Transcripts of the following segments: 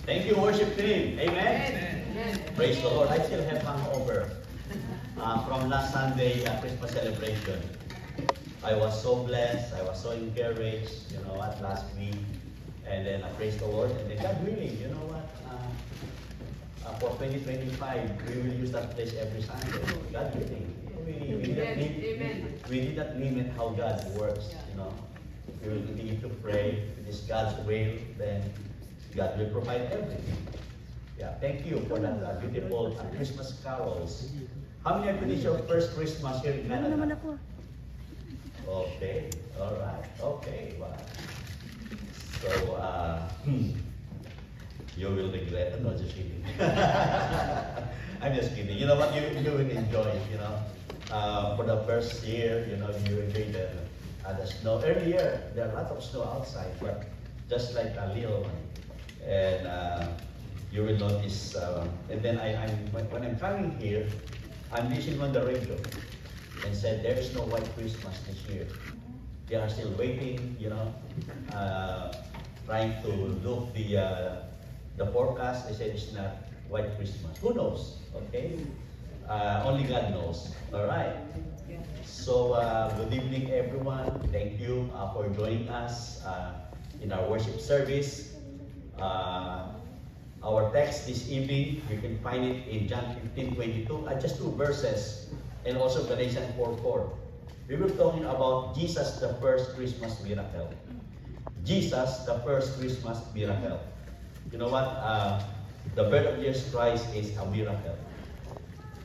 Thank you, worship team. Amen? Amen. Praise the Lord. I still have hangover from last Sunday Christmas celebration. I was so blessed. I was so encouraged, you know what, last week. And then I praise the Lord. And then God willing, you know what, for 2025, we will use that place every Sunday. God willing. We did not limit how God works, you know. We will continue to pray. If it is God's will, then God will provide everything. Yeah, thank you for that beautiful Christmas carols. How many have finished your first Christmas here in Canada? Okay, all right, okay, wow. So, you will regret. I'm not just kidding. I'm just kidding. You know what? You will enjoy it, you know. For the first year, you know, you enjoy the snow. Earlier, there are lots of snow outside, but just like a little one. And you will notice, and then when I'm coming here, I'm listening on the radio and said there is no white Christmas this year. They are still waiting, you know, trying to look the forecast. They said it's not white Christmas. Who knows? Okay, only God knows. All right. So good evening, everyone. Thank you for joining us in our worship service. Our text this evening, you can find it in John 15:22, just 2 verses, and also Galatians 4:4. We were talking about Jesus, the first Christmas miracle. Jesus, the first Christmas miracle. You know what? The birth of Jesus Christ is a miracle.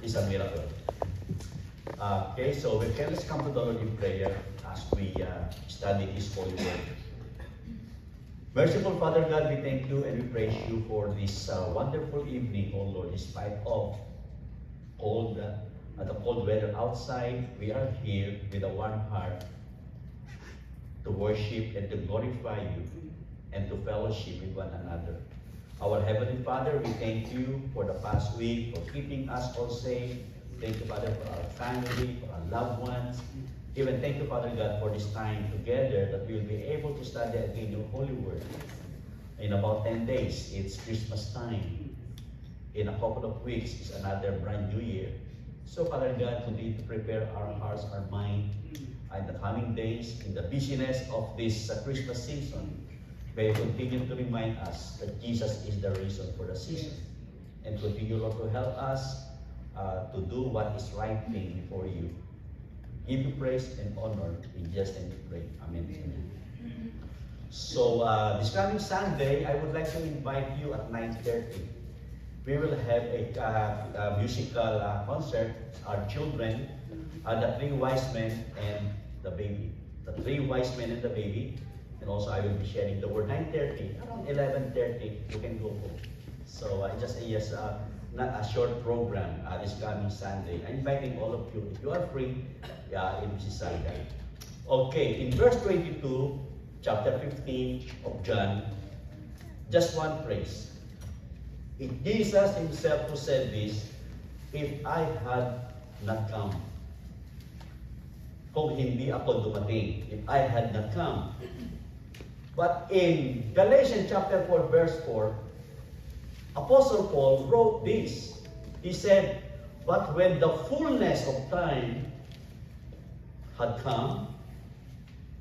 It's a miracle. Okay, so let's come to the Lord in prayer as we study His holy word. Merciful Father God, we thank you and we praise you for this wonderful evening, oh Lord. Despite of the cold weather outside, we are here with a warm heart to worship and to glorify you and to fellowship with one another. Our Heavenly Father, we thank you for the past week, for keeping us all safe. Thank you, Father, for our family, for our loved ones. Even thank you, Father God, for this time together that we will be able to study again your holy word. In about 10 days, it's Christmas time. In a couple of weeks, it's another brand new year. So, Father God, continue to prepare our hearts, our mind, in the coming days, in the busyness of this Christmas season. May you continue to remind us that Jesus is the reason for the season. And continue, Lord, to help us to do what is right thing before you. Give you praise and honor in Jesus' name we pray. Amen. Amen. So this coming Sunday, I would like to invite you at 9:30. We will have a musical concert. Our children, the 3 wise men and the baby. The 3 wise men and the baby. And also I will be sharing the word 9:30. Around 11:30, you can go home. So just not a short program this coming Sunday. I'm inviting all of you, if you are free, in Mississauga. Okay, in verse 22, chapter 15 of John, just one phrase. It's Jesus himself who said this, if I had not come. Kung hindi ako dumating, if I had not come. But in Galatians chapter 4, verse 4, Apostle Paul wrote this. He said, but when the fullness of time had come,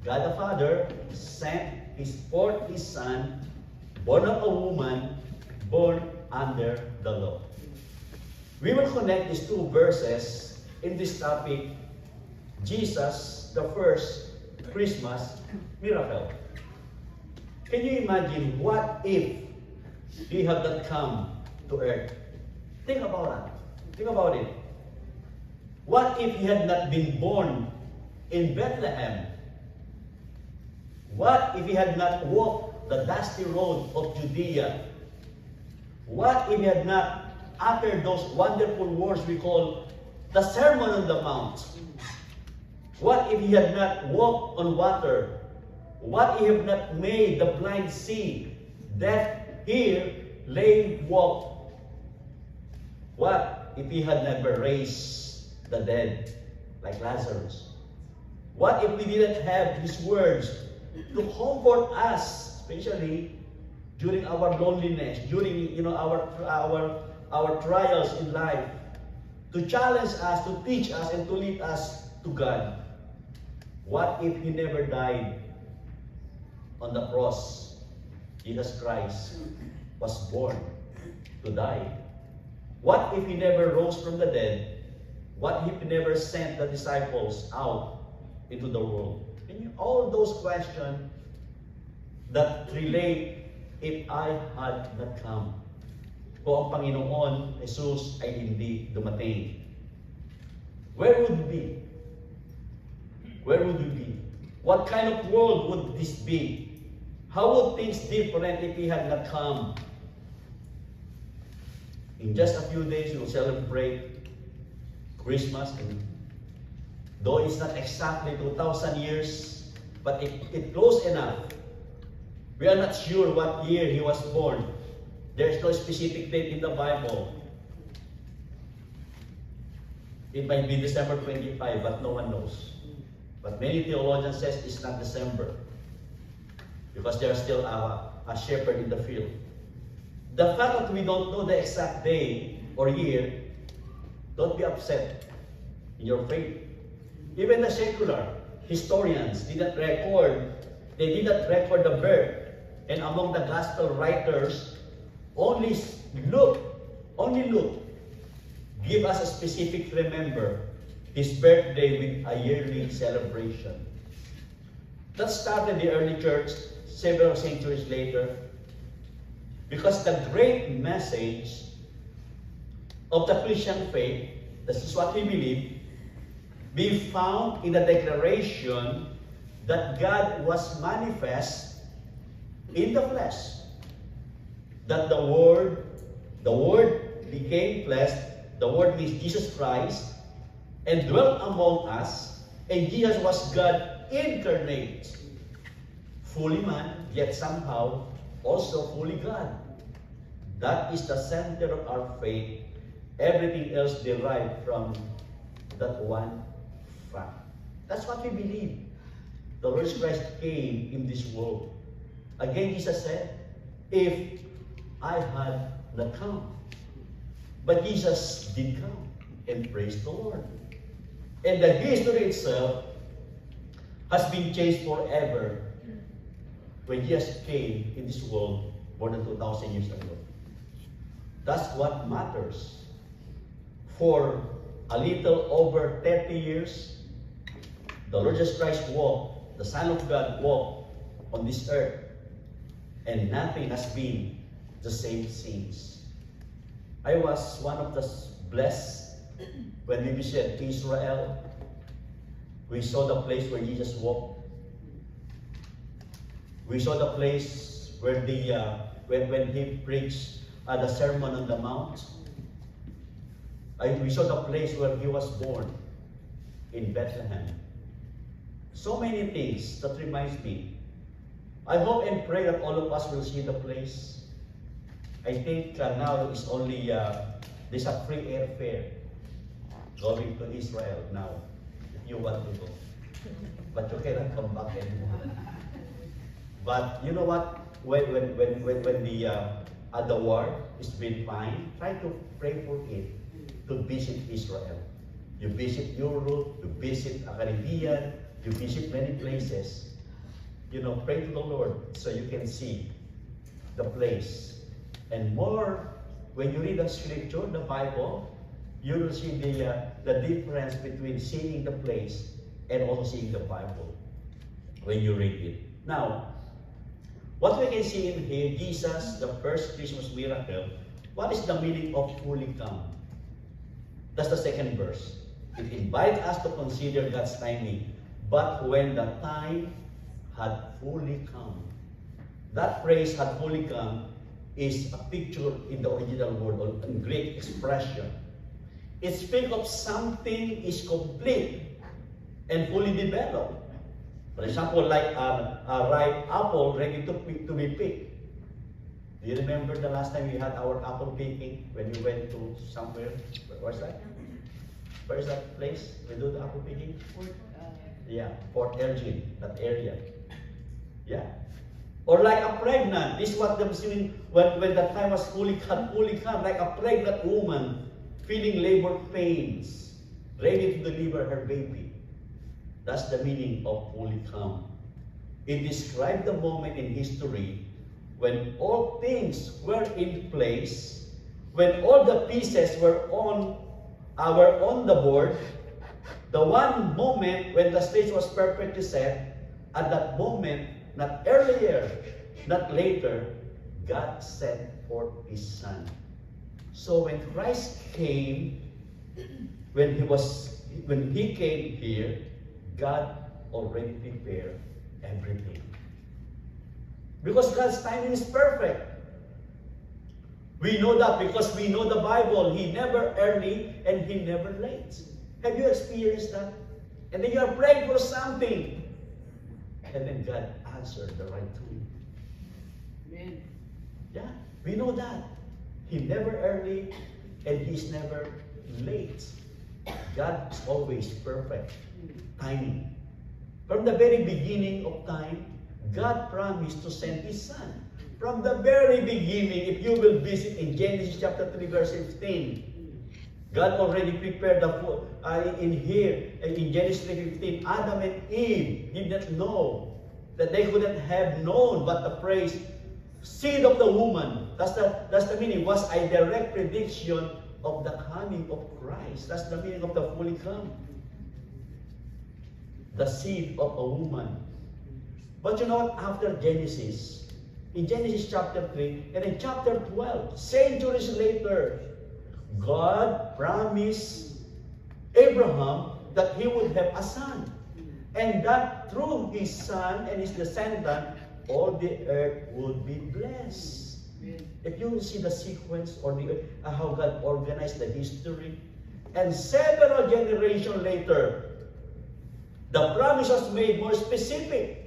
God the Father sent his Son, born of a woman, born under the law. We will connect these 2 verses in this topic, Jesus, the first Christmas miracle. Can you imagine what if He had not come to earth? Think about that. Think about it. What if He had not been born in Bethlehem? What if He had not walked the dusty road of Judea? What if He had not uttered those wonderful words we call the Sermon on the Mount? What if He had not walked on water? What if He had not made the blind see, deaf hear, lame walk? What if He had never raised the dead like Lazarus? What if we didn't have His words to comfort us, especially during our loneliness, during our trials in life, to challenge us, to teach us, and to lead us to God. What if He never died on the cross? Jesus Christ was born to die. What if He never rose from the dead? What if He never sent the disciples out into the world? And all those questions that relate, if I had not come. Kung ang Panginoon, Jesus, ay hindi dumating. Where would we be? Where would we be? What kind of world would this be? How would things different if He had not come? In just a few days, we will celebrate Christmas. And though it's not exactly 2,000 years, but it's close enough. We are not sure what year He was born. There is no specific date in the Bible. It might be December 25, but no one knows. But many theologians say it's not December, because there's still a shepherd in the field. The fact that we don't know the exact day or year, don't be upset in your faith. Even the secular historians didn't record the birth. And among the gospel writers, only Luke give us a specific remember His birthday with a yearly celebration. That started the early church several centuries later, because the great message of the Christian faith, this is what we believe, be found in the declaration that God was manifest in the flesh. That the Word became flesh. The Word means Jesus Christ, and dwelt among us, and Jesus was God incarnate. Fully man, yet somehow also fully God. That is the center of our faith. Everything else derived from that one fact. That's what we believe. The Lord Christ came in this world. Again, Jesus said, if I had not come. But Jesus did come, and praise the Lord. And the history itself has been changed forever when Jesus came in this world more than 2,000 years ago. That's what matters. For a little over 30 years, the Lord Jesus Christ walked, the Son of God walked on this earth, and nothing has been the same since. I was one of the blessed when we visited Israel. We saw the place where Jesus walked. We saw the place where when He preached the Sermon on the Mount. We saw the place where He was born, in Bethlehem. So many things that reminds me. I hope and pray that all of us will see the place. I think now it's only, there's a free airfare going to Israel now, if you want to go. But you cannot come back anymore. But you know what? When the war is been fine, try to pray for it, to visit Israel. You visit Europe, you visit Caribbean, you visit many places. You know, pray to the Lord so you can see the place. And more, when you read the scripture, the Bible, you will see the difference between seeing the place and also seeing the Bible when you read it. Now, what we can see in here, Jesus, the first Christmas miracle, what is the meaning of fully come? That's the second verse. It invites us to consider God's timing. But when the time had fully come. That phrase, had fully come, is a picture in the original word, or in Greek expression. It speaks of something is complete and fully developed. For example, like a ripe apple ready to be picked. Do you remember the last time we had our apple picking when we went to somewhere? Where's that? Where is that place we do the apple picking? Yeah, Port Elgin, that area. Yeah. Or like a pregnant. This is what I'm seeing when the time was fully come, like a pregnant woman feeling labor pains, ready to deliver her baby. That's the meaning of fully come. It described the moment in history when all things were in place, when all the pieces were on the board, the one moment when the stage was perfectly set, at that moment, not earlier, not later, God sent forth His Son. So when Christ came, when He came here, God already prepared everything. Because God's timing is perfect. We know that because we know the Bible. He never early and He never late. Have you experienced that? And then you are praying for something, and then God answered the right time. Amen. Yeah, we know that. He never early and He's never late. God is always perfect timing. From the very beginning of time, God promised to send His Son. From the very beginning, if you will visit in Genesis chapter 3 verse 15, God already prepared in Genesis 3:15, Adam and Eve did not know that they couldn't have known but the praise seed of the woman. That's the meaning. Was a direct prediction of the coming of Christ. That's the meaning of the fully come. The seed of a woman. But you know what? After Genesis, in Genesis chapter 3 and in chapter 12, centuries later, God promised Abraham that he would have a son. And that through his son and his descendant, all the earth would be blessed. If you see the sequence or how God organized the history, and several generations later, the promise was made more specific.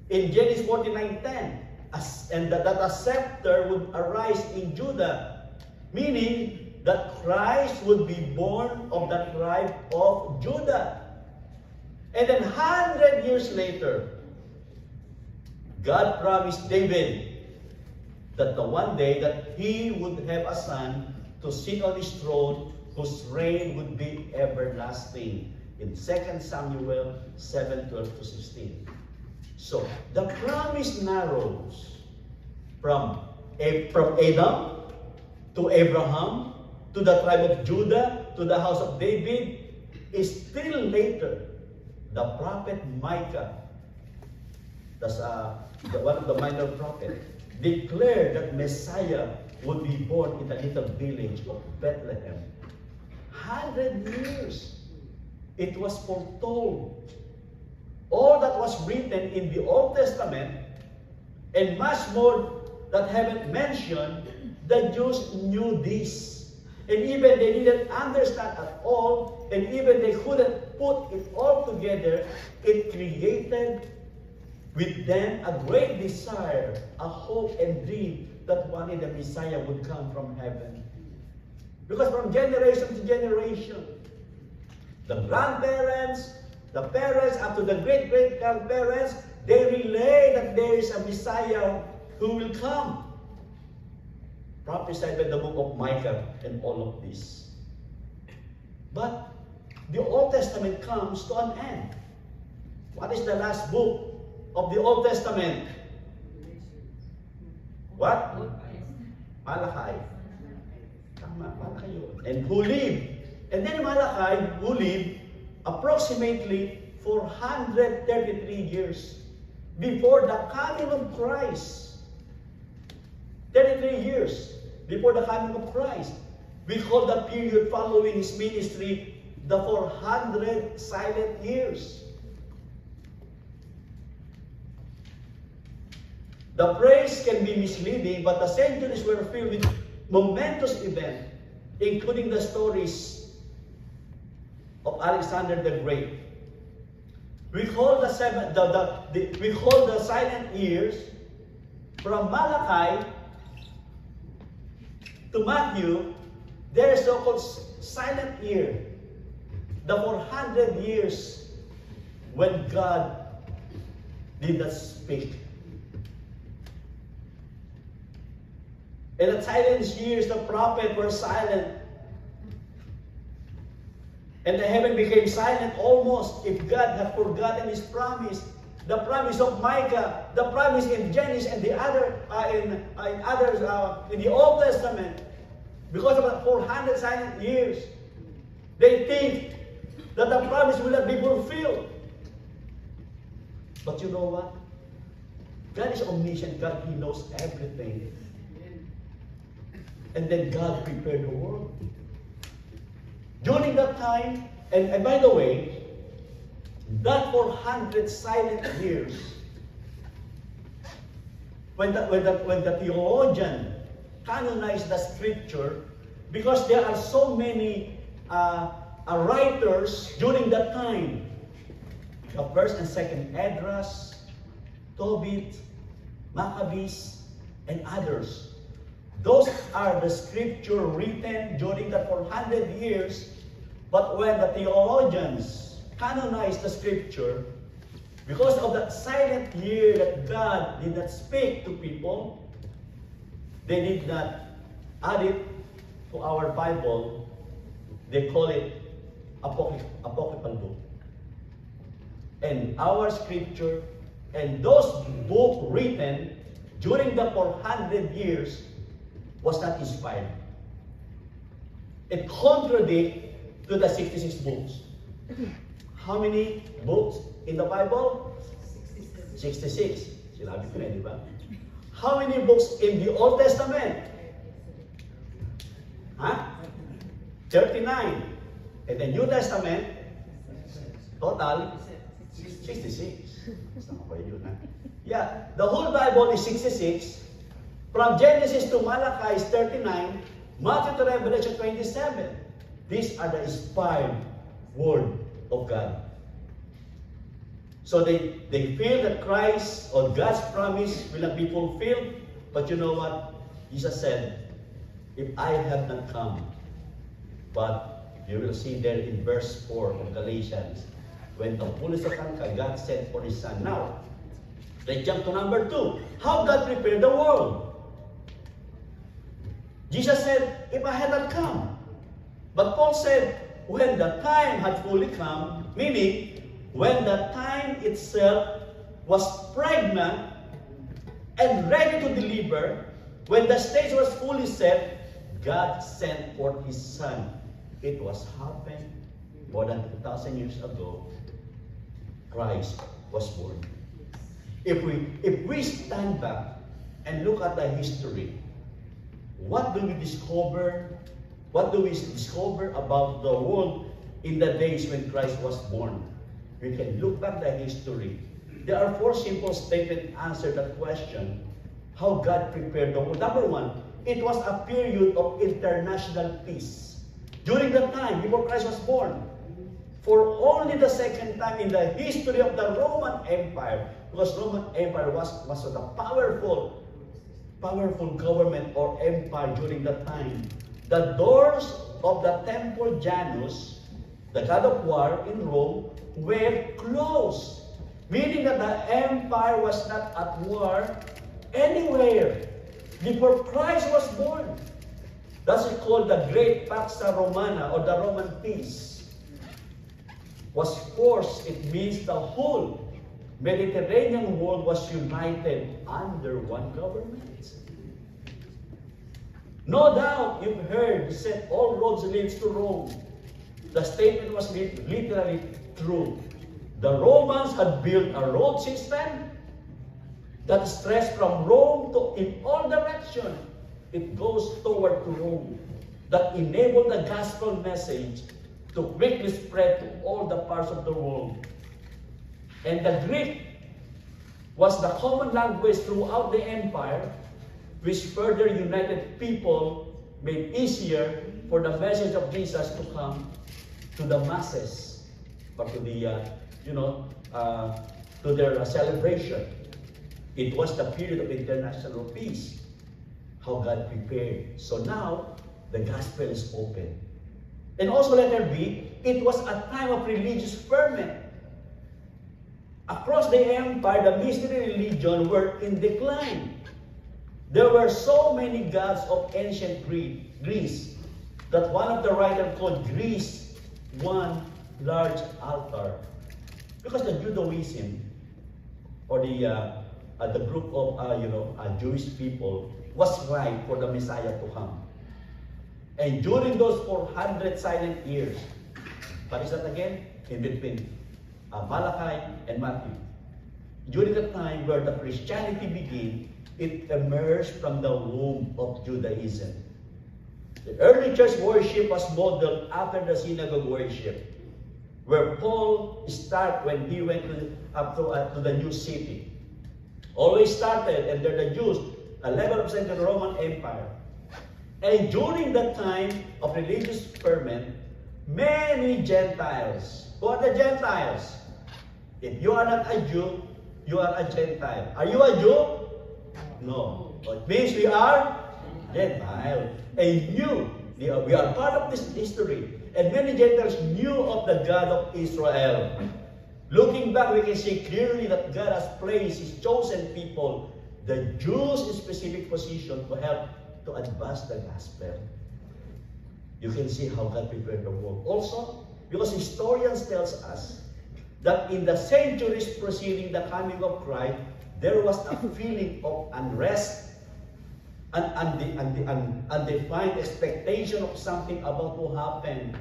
In Genesis 49:10, and that a scepter would arise in Judah, meaning that Christ would be born of the tribe of Judah. And then 100 years later, God promised David that the one day that he would have a son to sit on his throne, whose reign would be everlasting. In 2 Samuel 7:12-16. So, the promise narrows from Adam to Abraham, to the tribe of Judah, to the house of David. Is still later, the prophet Micah, that's one of the minor prophets, declared that Messiah would be born in the little village of Bethlehem. 100 years. It was foretold. All that was written in the Old Testament, and much more that haven't mentioned, the Jews knew this. And even they didn't understand at all, and even they couldn't put it all together, it created with them a great desire, a hope and dream that one day the Messiah would come from heaven. Because from generation to generation, the grandparents, the parents, up to the great-great-grandparents, they relay that there is a Messiah who will come. Prophesied by the book of Micah and all of this. But the Old Testament comes to an end. What is the last book of the Old Testament? What? Malachi. Tama, Malachi yun. And who lived? And then Malachi, who lived approximately 433 years before the coming of Christ. 33 years before the coming of Christ. We call the period following his ministry the 400 silent years. The phrase can be misleading, but the centuries were filled with momentous events, including the stories of Alexander the Great. We call the silent years from Malachi to Matthew. There is so-called silent year, the 400 years when God did not speak. In the silent years, the prophets were silent. And the heaven became silent almost if God had forgotten His promise. The promise of Micah, the promise in Genesis and the other in the Old Testament. Because of the 400 silent years, they think that the promise will not be fulfilled. But you know what? God is omniscient. God, He knows everything. And then God prepared the world. During that time, and by the way, that 400 silent years, when the theologian canonized the scripture, because there are so many writers during that time, the first and second Esdras, Tobit, Maccabees, and others. Those are the scripture written during the 400 years. But when the theologians canonized the scripture, because of that silent year that God did not speak to people, they did not add it to our Bible. They call it apocryphal book. And our scripture and those books written during the 400 years was not inspired. It contradicts to the 66 books. How many books in the Bible? 66. Sinabi ko na, di ba? How many books in the Old Testament? Huh? 39. And the New Testament, total, 66. Yeah, the whole Bible is 66. From Genesis to Malachi is 39, Matthew to Revelation 27. These are the inspired word of God. So they feel that Christ or God's promise will not be fulfilled. But you know what? Jesus said, if I have not come, but you will see there in verse 4 of Galatians, when the fullness of time God sent for His Son. Now, let's jump to number 2. How God prepared the world. Jesus said, if I had not come. But Paul said, when the time had fully come, meaning, when the time itself was pregnant and ready to deliver, when the stage was fully set, God sent forth His Son. It was happened more than 2,000 years ago. Christ was born. If we stand back and look at the history, what do we discover? What do we discover about the world in the days when Christ was born? We can look back the history. There are 4 simple statements to answer that question. How God prepared the world. Number 1, it was a period of international peace. During the time before Christ was born, for only the second time in the history of the Roman Empire, because Roman Empire was a powerful government or empire during that time. The doors of the Temple Janus, the god of war in Rome, were closed, meaning that the empire was not at war anywhere before Christ was born. That's called the Great Pax Romana, or the Roman peace. Was forced, it means the whole Mediterranean world was united under one government. No doubt you've heard, he said, all roads lead to Rome. The statement was literally true. The Romans had built a road system that stretched from Rome to in all directions. It goes toward to Rome. That enabled the gospel message to quickly spread to all the parts of the world. And the Greek was the common language throughout the empire, which further united people, made easier for the message of Jesus to come to the masses, or to the, to their celebration. It was the period of international peace. How God prepared. So now, the gospel is open. And also letter B, it was a time of religious ferment. Across the empire, the mystery religion were in decline. There were so many gods of ancient Greece that one of the writers called Greece one large altar. Because the Judaism, or the group of Jewish people, was ripe for the Messiah to come. And during those 400 silent years, what is that again? In between Malachi and Matthew. During the time where the Christianity began, it emerged from the womb of Judaism. The early church worship was modeled after the synagogue worship, where Paul started when he went to the new city. Always started under the Jews, 11% of the Roman Empire. And during the time of religious ferment, many Gentiles. Who are the Gentiles? If you are not a Jew, you are a Gentile. Are you a Jew? No. It means we are Gentile. And we are part of this history. And many Gentiles knew of the God of Israel. Looking back, we can see clearly that God has placed His chosen people, the Jews, in specific position to help to advance the gospel. You can see how God prepared the world. Also, because historians tell us that in the centuries preceding the coming of Christ, there was a feeling of unrest and undefined expectation of something about to happen.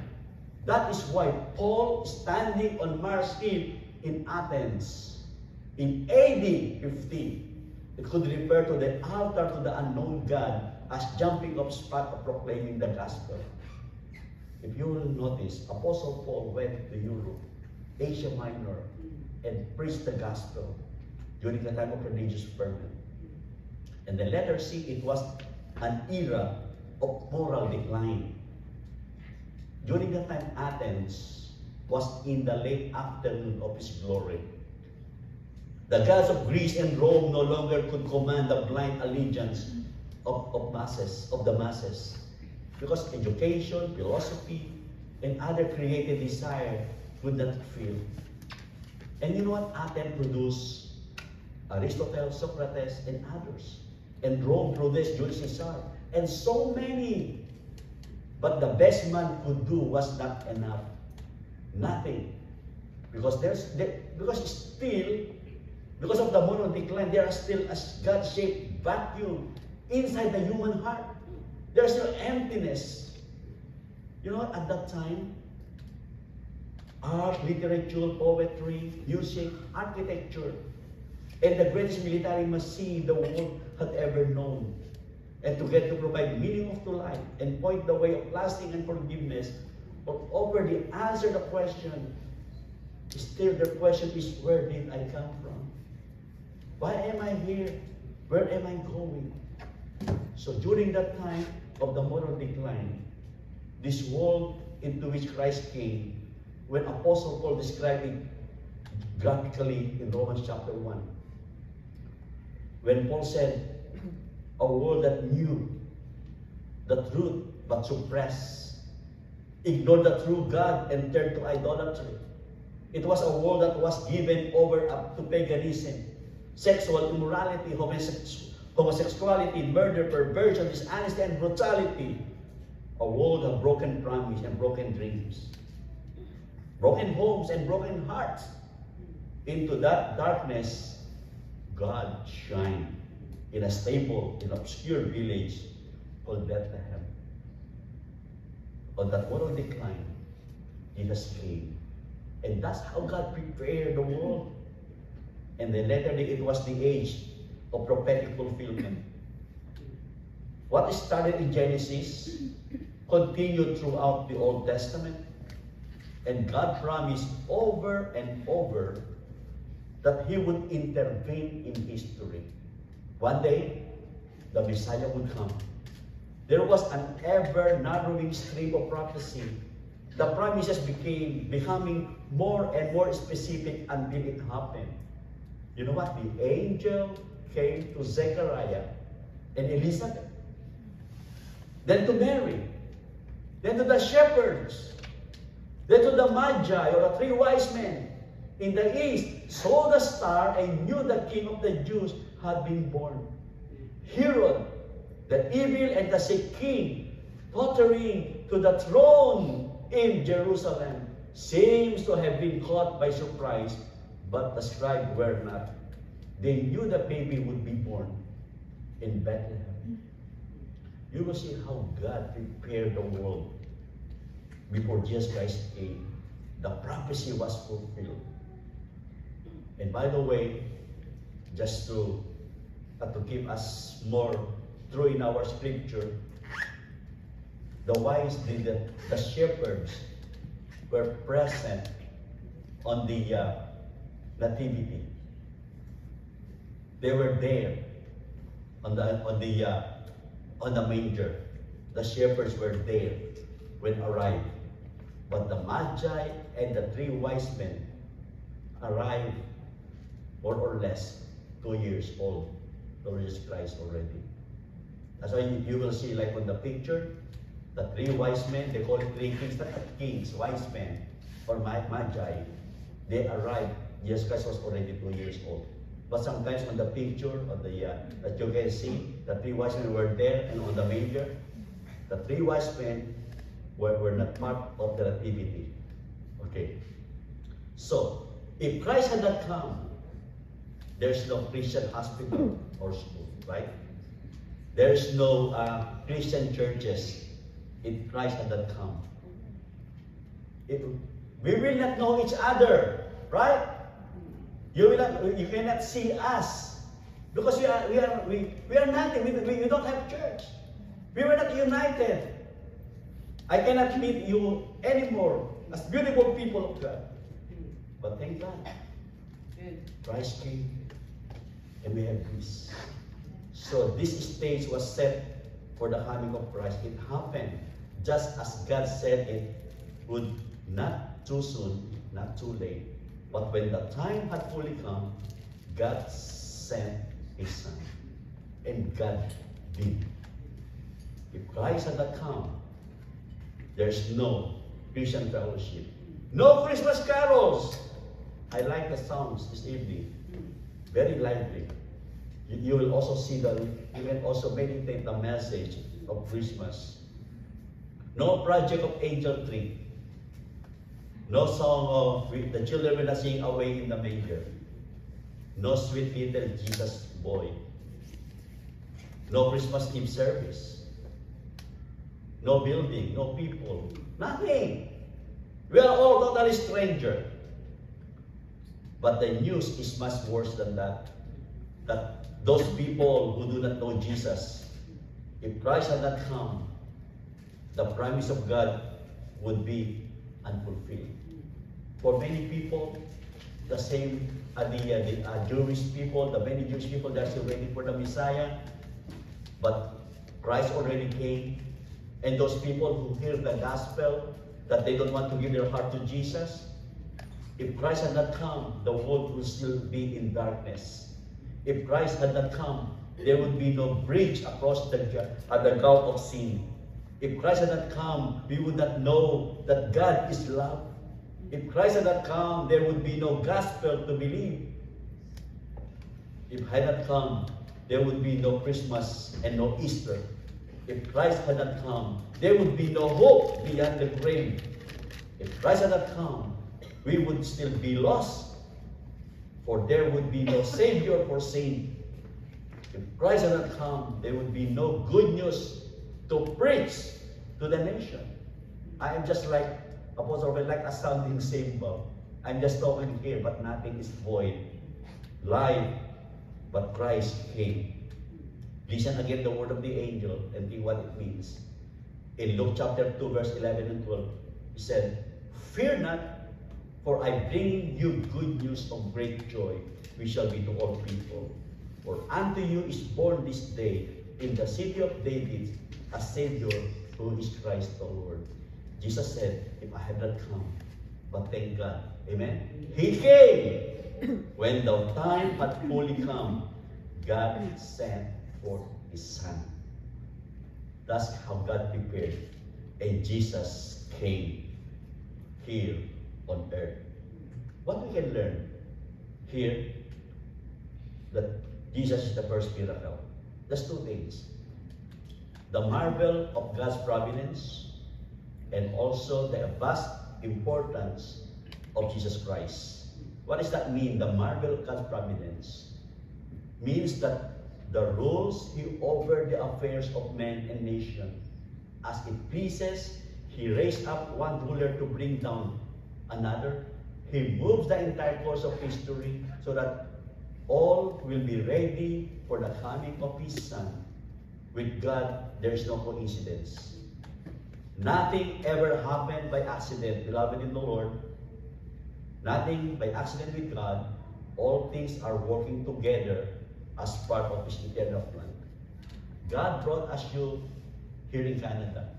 That is why Paul, standing on Mars Hill in Athens in AD 50, it could refer to the altar to the unknown God as jumping up spot of proclaiming the gospel. If you will notice, Apostle Paul went to Europe, Asia Minor, and preached the gospel during the time of religious ferment. And the letter C, it was an era of moral decline. During the time, Athens was in the late afternoon of its glory. The gods of Greece and Rome no longer could command the blind allegiance of the masses. Because education, philosophy, and other creative desire could not fulfill. And you know what? Athens produced Aristotle, Socrates, and others. And Rome produced Julius Caesar. And so many. But the best man could do was not enough. Nothing. Because of the moral decline, there are still a God-shaped vacuum inside the human heart. There's still emptiness. You know what? At that time, art, literature, poetry, music, architecture, and the greatest military machine the world had ever known. And to get to provide meaning to life and point the way of lasting and forgiveness, or offer the answer to the question, still the question is, where did I come from? Why am I here? Where am I going? So during that time of the moral decline, this world into which Christ came, when Apostle Paul described it graphically in Romans chapter 1, when Paul said, a world that knew the truth but suppressed, ignored the true God and turned to idolatry. It was a world that was given over up to paganism, sexual immorality, homosexuality, murder, perversion, dishonesty, and brutality. A world of broken promise and broken dreams, broken homes and broken hearts. Into that darkness, God shined in a stable, in an obscure village called Bethlehem. On that moral decline, Jesus came. And that's how God prepared the world. And then later, it was the age of prophetic fulfillment. What started in Genesis continued throughout the Old Testament. And God promised over and over that He would intervene in history. One day, the Messiah would come. There was an ever-narrowing stream of prophecy. The promises becoming more and more specific until it happened. You know what? The angel came to Zechariah and Elizabeth. Then to Mary. Then to the shepherds. Then to the Magi, or the three wise men. in the east saw the star and knew the King of the Jews had been born. Herod, the evil and the sick king, tottering to the throne in Jerusalem, seems to have been caught by surprise, but the scribes were not. They knew the baby would be born in Bethlehem. You will see how God prepared the world before Jesus Christ came. The prophecy was fulfilled. And by the way, just to keep us more true in our scripture, the shepherds were present on the nativity. They were there on the manger. The shepherds were there when arrived. But the Magi and the 3 wise men arrived more or less 2 years old to Jesus Christ already. That's why you will see, like on the picture, the 3 wise men, they call it 3 kings, not kings, wise men, or Magi. They arrived, Jesus Christ was already 2 years old. But sometimes on the picture of that you can see, the 3 wise men were there, and on the manger, the 3 wise men were not part of the nativity. Okay. So, if Christ had not come, there's no Christian hospital or school, right? There's no Christian churches if Christ had not come. We will not know each other, right? You cannot see us because we are nothing. We don't have church. We were not united. I cannot meet you anymore as beautiful people of God. But thank God, Christ came and we have peace. So this stage was set for the coming of Christ. It happened just as God said it would, not too soon, not too late. But when the time had fully come, God sent His Son. And God did. If Christ had not come, there's no Christian fellowship. No Christmas carols. I like the songs this evening. Very lively. You will also see you can also meditate the message of Christmas. No project of angel tree. No song of the children will not sing away in the manger. No sweet little Jesus boy. No Christmas Eve service. No building, no people, nothing. We are all totally strangers. But the news is much worse than that. That those people who do not know Jesus, if Christ had not come, the promise of God would be unfulfilled. For many people, the same, the Jewish people, the many Jewish people, they're still waiting for the Messiah. But Christ already came. And those people who hear the gospel, that they don't want to give their heart to Jesus, if Christ had not come, the world would still be in darkness. If Christ had not come, there would be no bridge across the gulf of sin. If Christ had not come, we would not know that God is love. If Christ had not come, there would be no gospel to believe. If He had not come, there would be no Christmas and no Easter. If Christ had not come, there would be no hope beyond the grave. If Christ had not come, we would still be lost, for there would be no Savior for sin. If Christ had not come, there would be no good news to preach to the nation. I am just like Apostle, like a sounding cymbal. I'm just talking here, but nothing is void. Live, but Christ came. Listen again the word of the angel and think what it means. In Luke chapter 2, verse 11 and 12, He said, "Fear not, for I bring you good news of great joy, which shall be to all people. For unto you is born this day in the city of David a Savior, who is Christ the Lord." Jesus said, if I had not come, but thank God. Amen? He came. When the time had fully come, God sent forth His Son. That's how God prepared. And Jesus came here on earth. What we can learn here, that Jesus is the first miracle. There's two things. The marvel of God's providence and also the vast importance of Jesus Christ. What does that mean? The marvel of God's providence means that the rules He over the affairs of men and nation. As it pleases, He raised up one ruler to bring down another. He moves the entire course of history so that all will be ready for the coming of His Son. With God, there is no coincidence. Nothing ever happened by accident, beloved in the Lord. Nothing by accident with God. All things are working together as part of His eternal plan. God brought us you here in Canada,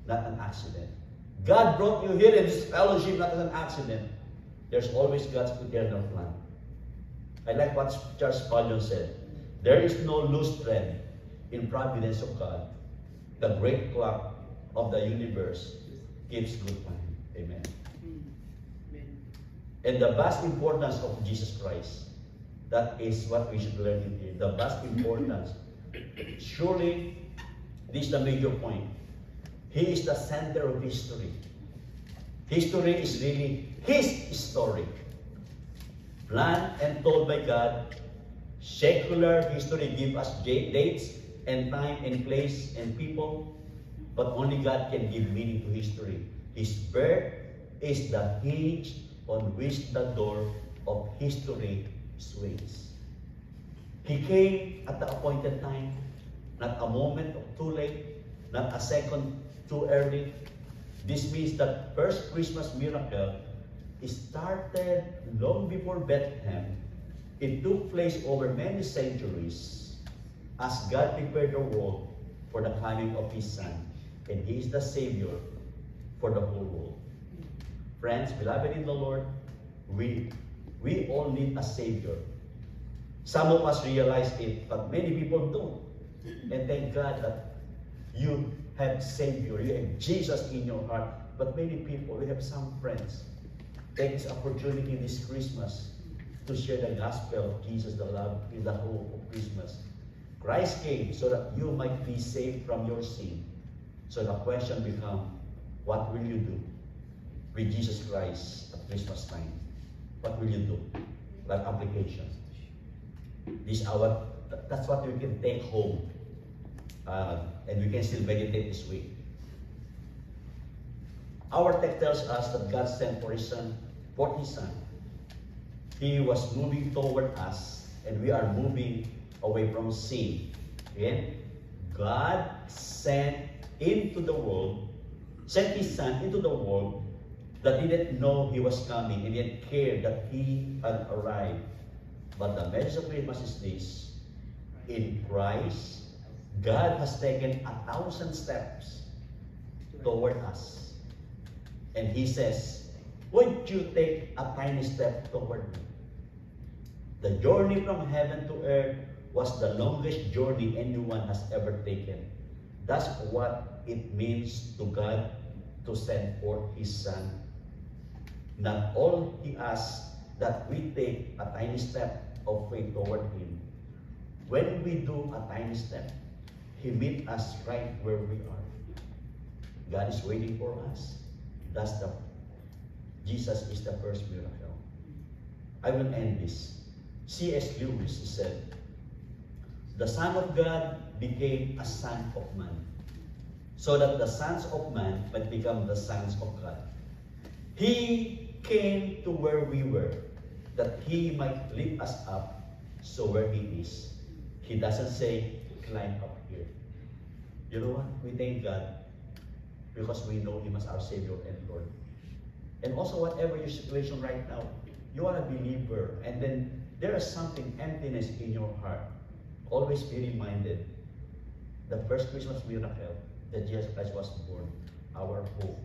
not an accident. God brought you here in this fellowship, not as an accident. There's always God's eternal plan. I like what Charles Spurgeon said. There is no loose thread in providence of God. The great clock of the universe keeps good time. Amen. And the vast importance of Jesus Christ. That is what we should learn in here. The vast importance. Surely, this is the major point. He is the center of history. History is really His story. Planned and told by God. Secular history gives us dates and time and place and people. But only God can give meaning to history. His birth is the hinge on which the door of history swings. He came at the appointed time, not a moment too late, not a second too early. This means that first Christmas miracle started long before Bethlehem. It took place over many centuries as God prepared the world for the coming of His Son. And He is the Savior for the whole world. Friends, beloved in the Lord, we all need a Savior. Some of us realize it, but many people don't. And thank God that you have Savior, you have Jesus in your heart. But many people, we have some friends, take this opportunity this Christmas to share the gospel of Jesus, the love, in the hope of Christmas. Christ came so that you might be saved from your sin. So the question becomes, what will you do with Jesus Christ at Christmas time? What will you do? Like application. That's what we can take home. And we can still meditate this week. Our text tells us that God sent for His Son. He was moving toward us, and we are moving away from sin. Again, God sent His Son into the world that didn't know He was coming and yet cared that He had arrived. But the message of Christmas is this: in Christ, God has taken 1,000 steps toward us. And He says, would you take a tiny step toward me? The journey from heaven to earth was the longest journey anyone has ever taken. That's what it means to God to send forth His Son. Not all He asks that we take a tiny step of faith toward Him. When we do a tiny step, He meets us right where we are. God is waiting for us. Jesus is the first miracle. I will end this. C.S. Lewis said, the Son of God became a son of man, so that the sons of man might become the sons of God. He came to where we were, that He might lift us up, so where He is. He doesn't say, climb up here. You know what? We thank God because we know Him as our Savior and Lord. And also, whatever your situation right now, you are a believer, and then there is something, emptiness in your heart. Always be reminded, the first Christmas miracle, that Jesus Christ was born, our hope,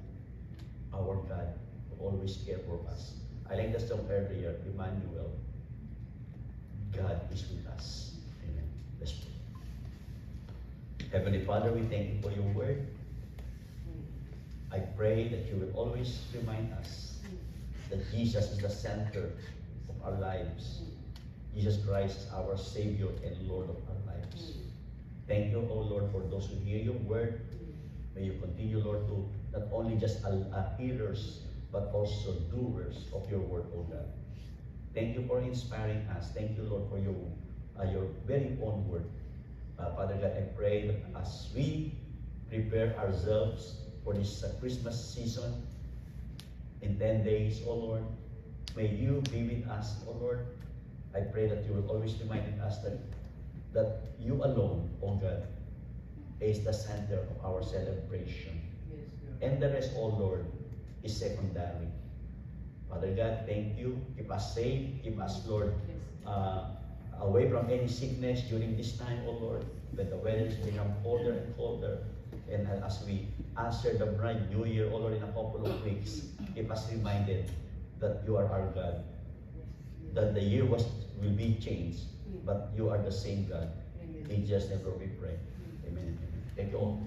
our God, will always care for us. I like the song earlier, Emmanuel, God is with us. Amen. Let's pray. Heavenly Father, we thank You for Your word. I pray that You will always remind us that Jesus is the center of our lives. Jesus Christ is our Savior and Lord of our lives. Thank you, O Lord, for those who hear your word. May you continue, Lord, to not only just hearers, but also doers of your word, O God. Thank you for inspiring us. Thank you, Lord, for your very own word. Father God, I pray that as we prepare ourselves for this Christmas season in 10 days, O Lord, may you be with us, O Lord. I pray that you will always remind us that you alone, O God, is the center of our celebration. Yes, Lord. And the rest, O Lord, is secondary. Father God, thank you. Keep us safe. Keep us, Lord, away from any sickness during this time, O Lord, when the weather is become colder and colder. And as we answer the brand new year, O Lord, in a couple of weeks, keep us reminded that you are our God. That the year will be changed, but you are the same God. In Jesus' name we pray. Amen. Amen. Thank you all.